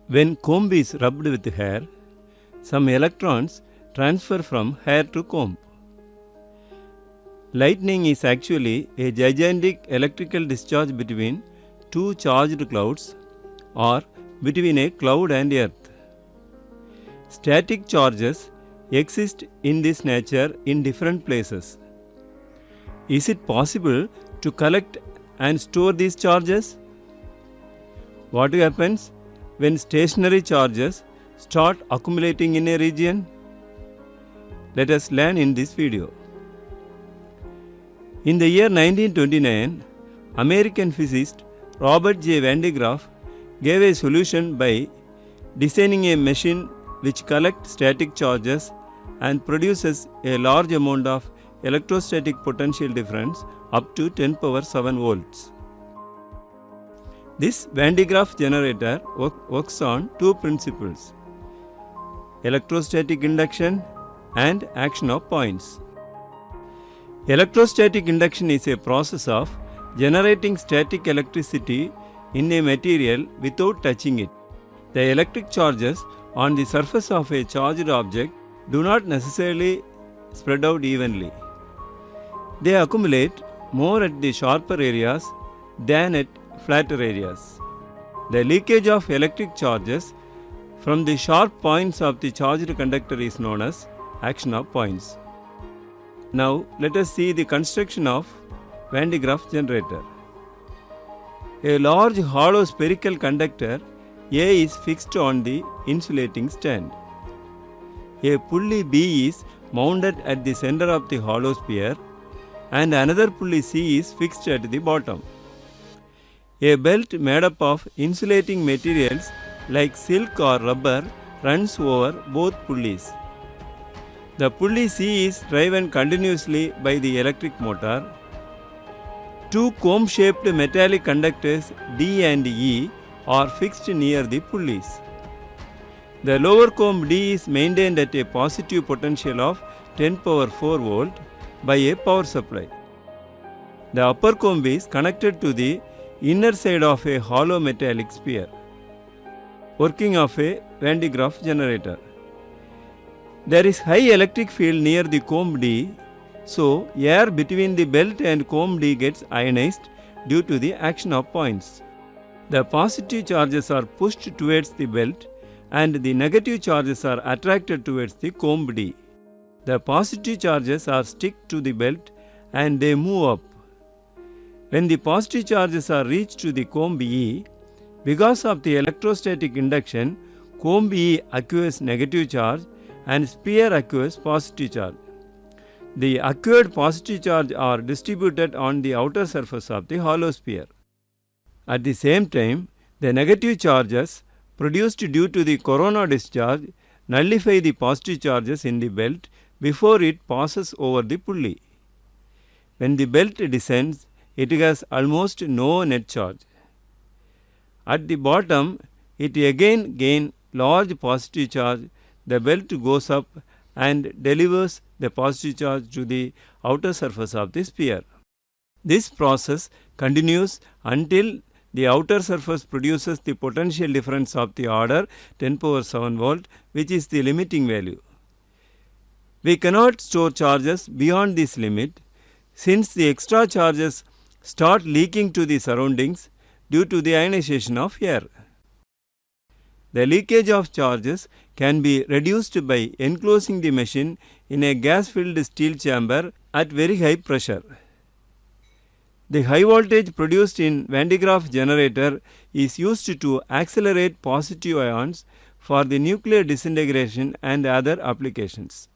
When comb is rubbed with hair, some electrons transfer from hair to comb. Lightning is actually a gigantic electrical discharge between two charged clouds or between a cloud and earth. Static charges exist in this nature in different places. Is it possible to collect and store these charges? What happens when stationary charges start accumulating in a region? Let us learn in this video. In the year 1929, American physicist Robert J. Van de Graaff gave a solution by designing a machine which collects static charges and produces a large amount of electrostatic potential difference up to 10 power 7 volts. This Van de Graaff generator works on two principles: electrostatic induction and action of points. Electrostatic induction is a process of generating static electricity in a material without touching it. The electric charges on the surface of a charged object do not necessarily spread out evenly. They accumulate more at the sharper areas than at flatter areas. The leakage of electric charges from the sharp points of the charged conductor is known as action of points. Now let us see the construction of Van de Graaff generator. A large hollow spherical conductor A is fixed on the insulating stand. A pulley B is mounted at the center of the hollow sphere and another pulley C is fixed at the bottom. A belt made up of insulating materials like silk or rubber runs over both pulleys. The pulley C is driven continuously by the electric motor. Two comb-shaped metallic conductors D and E are fixed near the pulleys. The lower comb D is maintained at a positive potential of 10 power 4 volt by a power supply. The upper comb is connected to the inner side of a hollow metallic sphere. Working of a Van de Graaff generator. There is high electric field near the comb D, so air between the belt and comb D gets ionized due to the action of points. The positive charges are pushed towards the belt and the negative charges are attracted towards the comb D. The positive charges are stick to the belt and they move up. When the positive charges are reached to the comb E, because of the electrostatic induction, comb E acquires negative charge and sphere acquires positive charge. The acquired positive charge are distributed on the outer surface of the hollow sphere. At the same time, the negative charges produced due to the corona discharge nullify the positive charges in the belt before it passes over the pulley. When the belt descends, it has almost no net charge. At the bottom, it again gains large positive charge. The belt goes up and delivers the positive charge to the outer surface of the sphere. This process continues until the outer surface produces the potential difference of the order 10 power 7 volt, which is the limiting value. We cannot store charges beyond this limit since the extra charges start leaking to the surroundings due to the ionization of air. The leakage of charges can be reduced by enclosing the machine in a gas-filled steel chamber at very high pressure. The high voltage produced in Van de Graaff generator is used to accelerate positive ions for the nuclear disintegration and other applications.